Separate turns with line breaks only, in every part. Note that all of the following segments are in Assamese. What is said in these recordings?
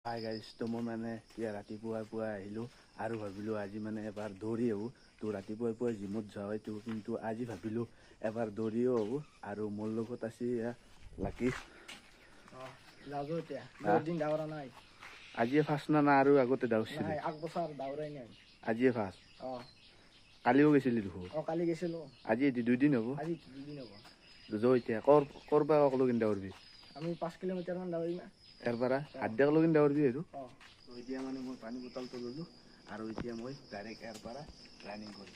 হাই গাইজ তো মই মানে এতিয়া ৰাতিপুৱাই আহিলোঁ আৰু ভাবিলোঁ আজি মানে এবাৰ দৌৰি আহোঁ। তো ৰাতিপুৱাই জিমত যোৱা হয়তো, কিন্তু আজি ভাবিলোঁ এবাৰ দৌৰিও আহোঁ। আৰু মোৰ লগত আছে লাকি। আজিয়ে ফাৰ্ষ্ট না আৰু আগতে দৌৰিছিলি? আজিয়ে ফাৰ্ষ্ট? কালিও গৈছিলি দেখোন?
কালি গৈছিলোঁ।
আজি 2 দিন হ'ব?
আজি 2 দিন হ'ব।
এতিয়া কৰবা অকলগিন দৌৰিবি?
আমি 5 কিলোমিটাৰ মান দৌৰিম।
ইয়াৰ পৰা হাত লগিন দৌৰিবি আৰু? এতিয়া মানে মই পানী বটলটো ল'লোঁ আৰু এতিয়া মই ডাইৰেক্ট ইয়াৰ পৰা ৰানিং কৰিম।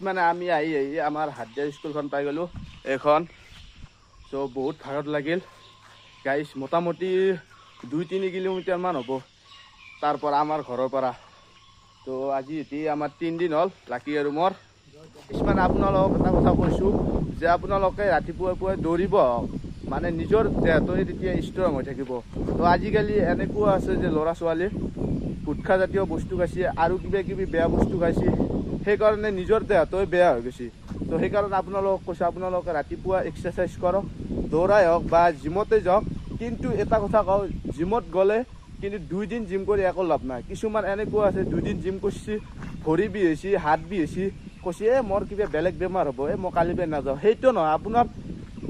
মানে আমি আহি আমাৰ হাজিয়া স্কুলখন পাই গ'লোঁ এখন। চ' বহুত ভাগত লাগিল গাইজ, মোটামুটি 2-3 কিলোমিটাৰমান হ'ব তাৰ পৰা আমাৰ ঘৰৰ পৰা। তো আজি আমাৰ 3 দিন হ'ল লাকি আৰু মোৰ। মানে আপোনালোকক এটা কথা কৈছোঁ যে আপোনালোকে ৰাতিপুৱাই দৌৰিব মানে নিজৰ দেহটোৱে তেতিয়া ষ্ট্ৰং হৈ থাকিব। তো আজিকালি এনেকুৱা আছে যে ল'ৰা ছোৱালী গুটখা জাতীয় বস্তু খাইছে আৰু কিবা বেয়া বস্তু খাইছে, সেইকাৰণে নিজৰ দেহটোৱে বেয়া হৈ গৈছে। তো সেইকাৰণে আপোনালোকক কৈছোঁ, আপোনালোকে ৰাতিপুৱা এক্সাৰচাইজ কৰক, দৌৰাই হওক বা জিমতে যাওক। কিন্তু এটা কথা কওঁ, জিমত গ'লে কিন্তু 2 দিন জিম কৰি একো লাভ নাই। কিছুমান এনেকুৱা আছে 2 দিন জিম কৰিছে, ভৰি বিষ হৈছে, হাত বিষ হৈছে, কৈছে মোৰ কিবা বেলেগ বেমাৰ হ'ব, মই কালি পৰা নাযাওঁ। সেইটো নহয়, আপোনাৰ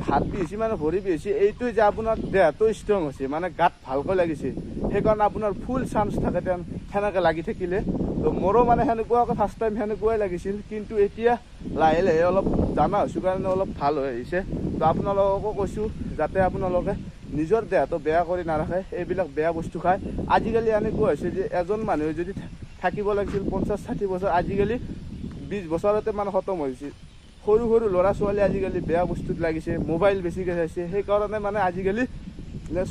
হাত বিষ হৈছে মানে ভৰি বিষ হৈছে, এইটোৱে যে আপোনাৰ দেহটো ষ্ট্ৰং হৈছে, মানে গাত ভালকৈ লাগিছে, সেইকাৰণে আপোনাৰ ফুল চান্স থাকে সেনেকৈ লাগি থাকিলে। তো মোৰো মানে সেনেকুৱাকৈ ফাৰ্ষ্ট টাইম সেনেকুৱাই লাগিছিল, কিন্তু এতিয়া লাহে লাহে অলপ জানা হৈছোঁ কাৰণে অলপ ভাল হৈ আহিছে। তো আপোনালোককো কৈছোঁ যাতে আপোনালোকে নিজৰ দেহটো বেয়া কৰি নাৰাখে, এইবিলাক বেয়া বস্তু খায়। আজিকালি এনেকুৱা হৈছে যে এজন মানুহে যদি থাকিব লাগিছিল 50-60 বছৰ, আজিকালি 20 বছৰতে মানে খতম হৈছে। সৰু ল'ৰা ছোৱালী আজিকালি বেয়া বস্তুত লাগিছে, মোবাইল বেছিকৈ চাইছে, সেইকাৰণে মানে আজিকালি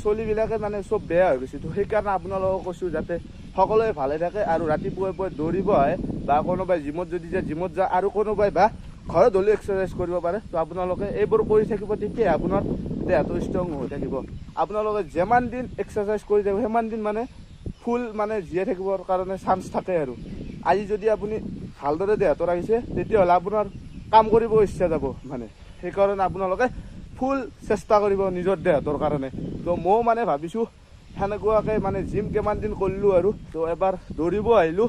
চলিবিলাকে মানে চব বেয়া হৈ গৈছে। তো সেইকাৰণে আপোনালোকক কৈছোঁ যাতে সকলোৱে ভালে থাকে আৰু ৰাতিপুৱাই দৌৰিব আহে, বা কোনোবাই জিমত যদি যায় জিমত যায়, আৰু কোনোবাই বা ঘৰত হ'লেও এক্সাৰচাইজ কৰিব পাৰে। তো আপোনালোকে এইবোৰ কৰি থাকিব, তেতিয়াই আপোনাৰ দেহটো ষ্ট্ৰং হৈ থাকিব। আপোনালোকে যিমান দিন এক্সাৰচাইজ কৰি থাকিব সিমান দিন মানে ফুল মানে জীয়াই থাকিবৰ কাৰণে চান্স থাকে। আৰু আজি যদি আপুনি ভালদৰে দেহটো ৰাখিছে, তেতিয়াহ'লে আপোনাৰ কাম কৰিব ইচ্ছা যাব মানে। সেইকাৰণে আপোনালোকে ফুল চেষ্টা কৰিব নিজৰ দেহটোৰ কাৰণে। তো ময়ো মানে ভাবিছোঁ সেনেকুৱাকৈ মানে জিম কিমান দিন কৰিলোঁ আৰু। তো এবাৰ দৌৰিব আহিলোঁ,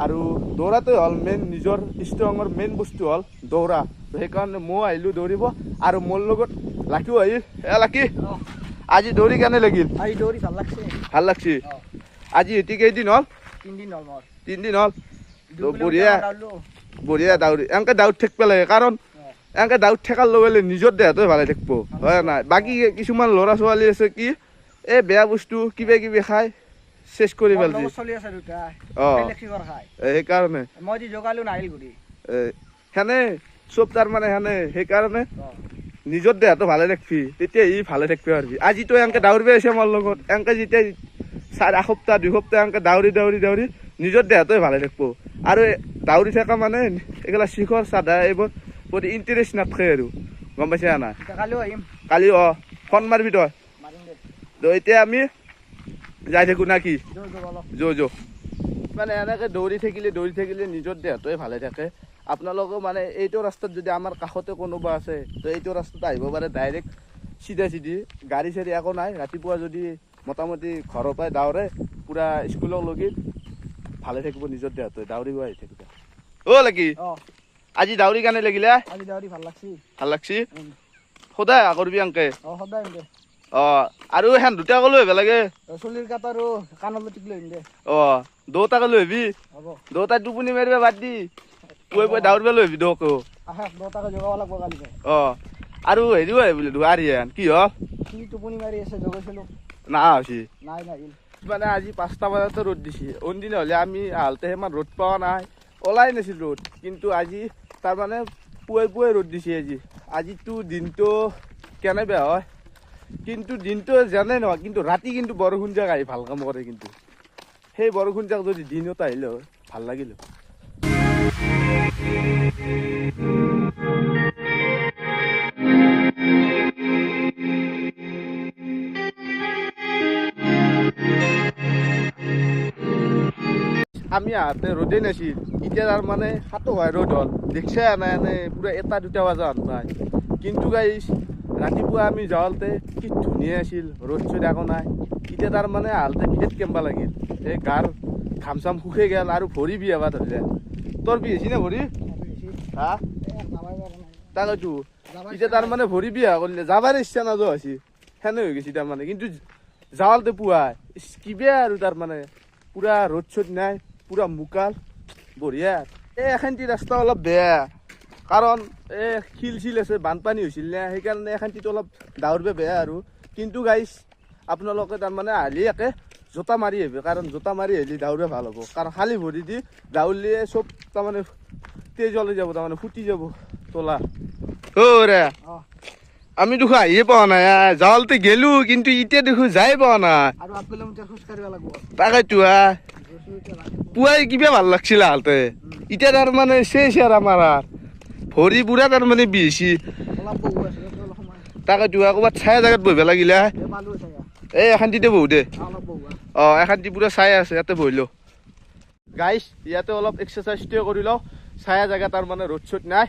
আৰু দৌৰাটোৱে হ'ল মেইন, নিজৰ ষ্ট্ৰঙৰ মেইন বস্তু হ'ল দৌৰা। তো সেইকাৰণে ময়ো আহিলোঁ দৌৰিব, আৰু মোৰ লগত লাকিও আহিল। লাকি, আজি দৌৰি কেনে লাগিল?
আজি দৌৰি ভাল লাগছে।
ভাল লাগছে? আজি কেইদিন হ'ল?
3 দিন হ'ল মোৰ।
3 দিন হ'ল? তো বঢ়িয়া দৌৰি এনেকৈ দাউৰি থাকিব লাগে, কাৰণ এনেকৈ দাউৰি থকাৰ লগে লগে নিজৰ দেহটোৱে ভালে থাকিব, হয় নাই? বাকী কিছুমান ল'ৰা ছোৱালী আছে কি এই বেয়া বস্তু কিবা খাই চেছ কৰি পেলাইছে। সেইকাৰণে সেনে চব তাৰ মানে সেনে সেইকাৰণে নিজৰ দেহাটো ভালে ৰাখবি তেতিয়া ই ভালে থাকিব পাৰিবি আজিতো এনেকে দাউৰিব আহিছে মোৰ লগত এনেকে যেতিয়া 4 সপ্তাহ 2 সপ্তাহ এনেকে দাউৰি নিজৰ দেহাটোৱে ভালে থাকিব আৰু দাউৰি থকা মানে এইগিলা শিখৰ চাধা এইবোৰ প্ৰতি ইণ্টাৰেষ্ট নাথাকে আৰু গম পাইছা না
এতিয়া কালিও আহিম
কালি ফোন মাৰিবি তই
মাৰিম দে
তো এতিয়া আমি যাই থাকো না কি
যো
যো মানে এনেকে দৌৰি থাকিলে নিজৰ দেহটোৱে ভালে থাকে আপোনালোকেও মানে এইটো ৰাস্তাত যদি আমাৰ কাষতে কোনোবা আছে তো এইটো ৰাস্তাত আহিব পাৰে ডাইৰেক্ট চিধি গাড়ী চাড়ী একো নাই ৰাতিপুৱা যদি মোটামুটি ঘৰৰ পৰাই দাউৰে পূৰা স্কুলক লগি ভালে থাকিব নিজৰ দেহটোৱে দাউৰিব আহি থাকিব লাগি আজি দাউৰি কেনে লাগিলে
আজি দাউৰি ভাল লাগছি
ভাল লাগছি সদায় কৰিবি আনকে
সদায় আহিম দে
আৰু হেন দুটাকে লৈ আহিব লাগে
চুলিৰ কাট আৰু কাণলৈ টিক লৈ আহিম দে
দুটাকে লৈ আহিবি
হ'ব
দুটাই টোপনি মাৰিব বাদ দি পুৱাই দাউৰিব লৈ আহিবি দুটাকো
আহে দুটাকে জগাব লাগিব কালি
আৰু হেৰিও আহে বোলে দুৱাৰিয়ান কি হ'ল
সি টোপনি মাৰি আছে জগাইছিলোঁ
নাহা হৈছি
নাই নাহিল
মানে আজি 5টা বজাতে ৰ'দ দিছে অইনদিনা হ'লে আমি আহোঁতে সিমান ৰ'দ পোৱা নাই ওলাই নাছিল ৰ'দ কিন্তু আজি তাৰমানে পুৱাই ৰ'দ দিছে আজিতো দিনটো কেনে বেয়া হয় কিন্তু দিনটো জানে নহয় কিন্তু ৰাতি কিন্তু বৰষুণ যাক আহি ভাল কাম কৰে কিন্তু সেই বৰষুণ যাক যদি দিনত আহিলে হয় ভাল লাগিল আমি আহোঁতে ৰ'দেই নাছিল এতিয়া তাৰ মানে 7 হয় ৰ'দ হ'ল দেখছে নাই এনে পূৰা 1-2 বজা নাই কিন্তু গাইছ ৰাতিপুৱা আমি যাওঁতে কি ধুনীয়া আছিল ৰ'দ চ'দ একো নাই এতিয়া তাৰ মানে আহোঁতে বিৰাট কেম্বা লাগিল এই গাৰ ঘাম চাম শুকাই গ'ল আৰু ভৰি বিয়া বা ধৰিলে তোৰ বি হৈছি নে ভৰি হা তাকেতো এতিয়া তাৰ মানে ভৰি বিয়া কৰিলে যাবাৰ ইচ্ছা নাযোৱা হৈছে সেনে হৈ গৈছে তাৰমানে কিন্তু যাওঁতে পুৱাই কিবা আৰু তাৰমানে পূৰা ৰ'দ চ'দ নাই পূৰা মুকাল বঢ়িয়া এখানটি ৰাস্তা অলপ বেয়া কাৰণ শিল আছে বানপানী হৈছিল নে সেইকাৰণে এখানটিটো অলপ দাউৰিব বেয়া আৰু কিন্তু গাইছ আপোনালোকে তাৰমানে আহিলে একে জোতা মাৰি আহিব কাৰণ জোতা মাৰি আহিলে দাউৰিব ভাল হ'ব কাৰণ খালী ভৰি দি দাউৰিলে চব তাৰমানে তেজ ওলাই যাব তাৰমানে ফুটি যাব তোলা ৰে আমি দেখো আহিয়ে পোৱা নাই যাওঁতে গেলো কিন্তু এতিয়া দেখো যাই পোৱা নাই
আৰু 8 কিলোমিটাৰ খোজ কাঢ়িব লাগিব
তাকেতো পুৱাই কিবা ভাল লাগছিল আহোঁতে এতিয়া তাৰমানে চেচ আৰু আমাৰ ভৰি পুৰা তাৰমানে বিছি
অলপ বহু আছে অলপ সময়
তাকেতো ক'ৰবাত ছায়া জেগাত বহিব লাগিলে
পালো চাগে
এই এখানটিতে বহো দে
অলপ বহু
এখানটি পুৰা ছায়া আছে ইয়াতে বহিলোঁ গাইছ ইয়াতে অলপ এক্সাৰচাইজটোৱে কৰি লওঁ ছায়া জেগা তাৰমানে ৰ'দ চ'দ নাই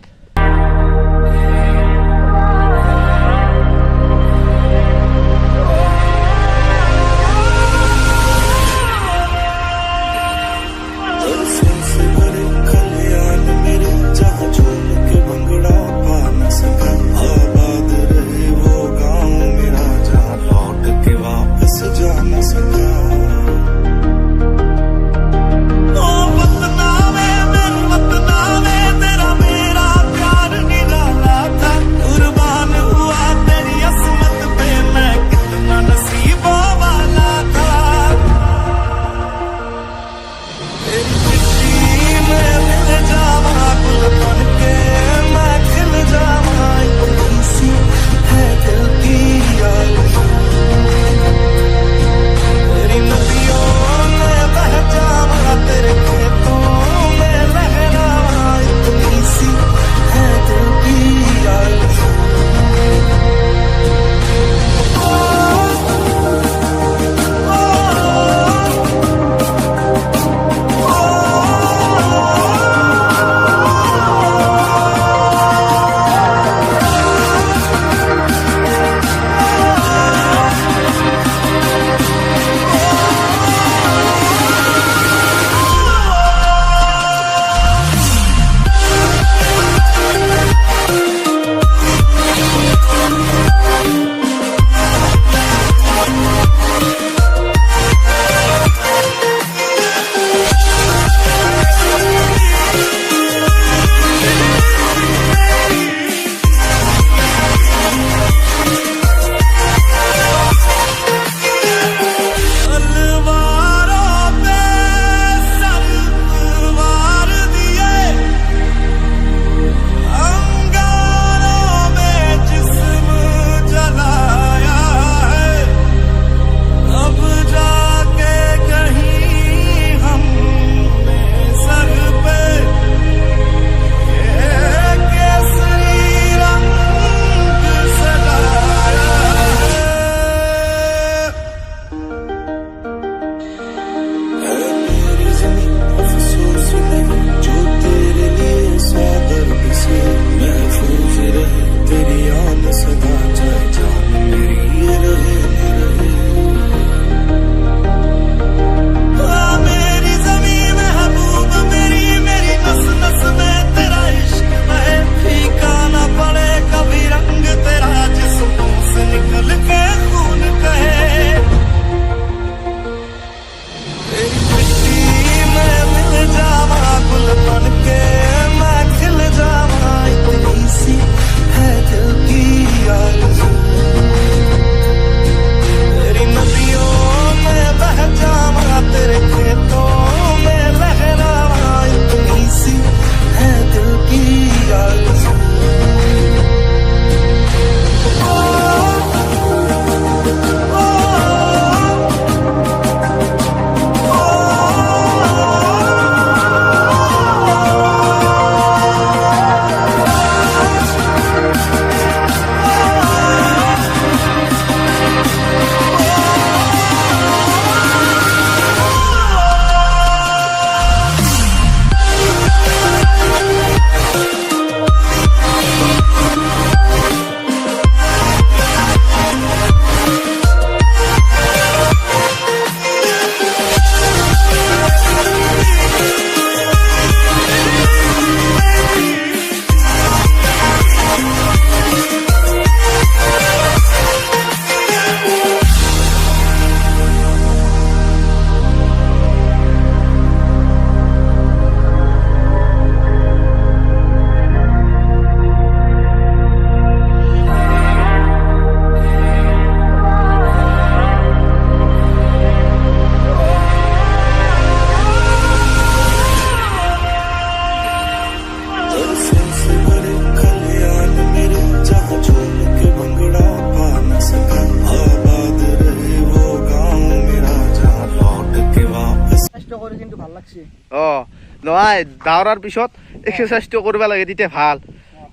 নহয় দাৱৰাৰ পিছত এক্সাৰচাইজটো কৰিব লাগে তেতিয়া ভাল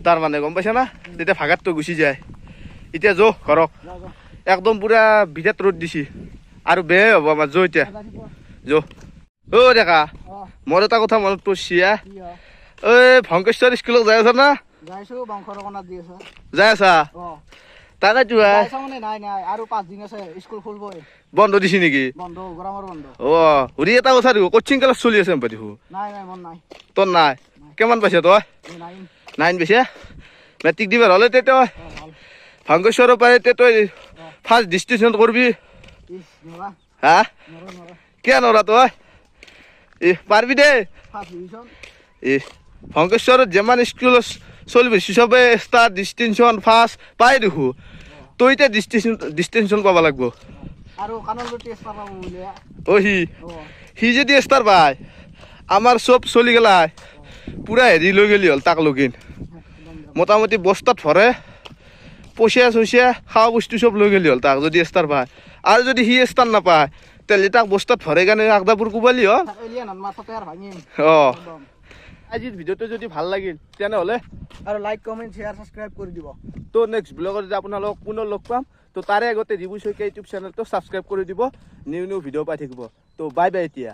তাৰ মানে গম পাইছা না তেতিয়া ভাগাতটো গুচি যায় এতিয়া যো ঘৰক
যাওঁ যাওঁ
একদম পুৰা বিৰাট ৰ'দ দিছি আৰু বেয়াই হ'ব আমাৰ যো এতিয়া
ৰাতিপুৱা
যো অ ডেকা
অঁ
মোৰ এটা কথা মনত পৰিছি
কি হয়
ঐ ভংকেশ্বৰ স্কুলত যাই আছা না
যাইছোঁ বংশৰ অকণাত দি আছে
যাই আছা
অঁ
তাকেতো
যাইছা মানে নাই নাই আৰু 5 দিন আছে স্কুল খুলবই
বন্ধ দিছি নেকি
বন্ধ গৰমৰ বন্ধ
অ হৰি এটা কথা দিওঁ কোচিং ক্লাছ চলি আছে সম্পাতি
নাই নাই মন নাই
তোৰ নাই কিমান পাইছা তই
এই নাই
9 পাইছে মেট্ৰিক দিবাৰ হ'লে তই
অঁ ভাল
ভংকেশ্বৰৰ পৰা এতিয়া তই ফাৰ্ষ্ট ডিষ্টিংশ্যন কৰিবি
ইছ নৰা
হা
নৰা নৰা
কিয় নৰা তই পাৰিবি দেই
ফাৰ্ষ্ট ডিভিজন
ভংকেশ্বৰত যিমান স্কুল চলিবি চবে ষ্টাৰ ডিষ্টিংশ্যন ফাৰ্ষ্ট পাই দেখো তই এতিয়া ডিষ্টিংশ্যন পাব লাগিব
আৰু কাণৰ টেষ্ট পাব বুলি
অ
অঁ
সি যদি ষ্টাৰ পায় আমাৰ চব চলি গেলাই পুৰা হেৰি লৈ গেলি হ'ল তাক লগিন মোটামুটি বস্তাত ভৰে পইচা চইচা খোৱা বস্তু চব লৈ গেলি হ'ল তাক যদি ষ্টাৰ পায় আৰু যদি সি ষ্টাৰ নাপায় তেতিয়াহ'লে তাক বস্তাত ভৰে কাৰণে আগদাপুৰ কোবালি হ'ল
এলিয়ান মাথাতে আৰু ভাঙিম
অঁ
একদম
আজিৰ ভিডিঅ'টো যদি ভাল লাগিল তেনেহ'লে
আৰু লাইক কমেণ্ট শ্বেয়াৰ ছাবস্ক্ৰাইব কৰি দিব
তো নেক্সট ব্লগত যদি আপোনালোকক পুনৰ লগ পাম তো তাৰে আগতে ৰিবু শইকীয়া ইউটিউব চেনেলটো ছাবস্ক্ৰাইব কৰি দিব নিউ ভিডিঅ' পাই থাকিব তো বাই বাই এতিয়া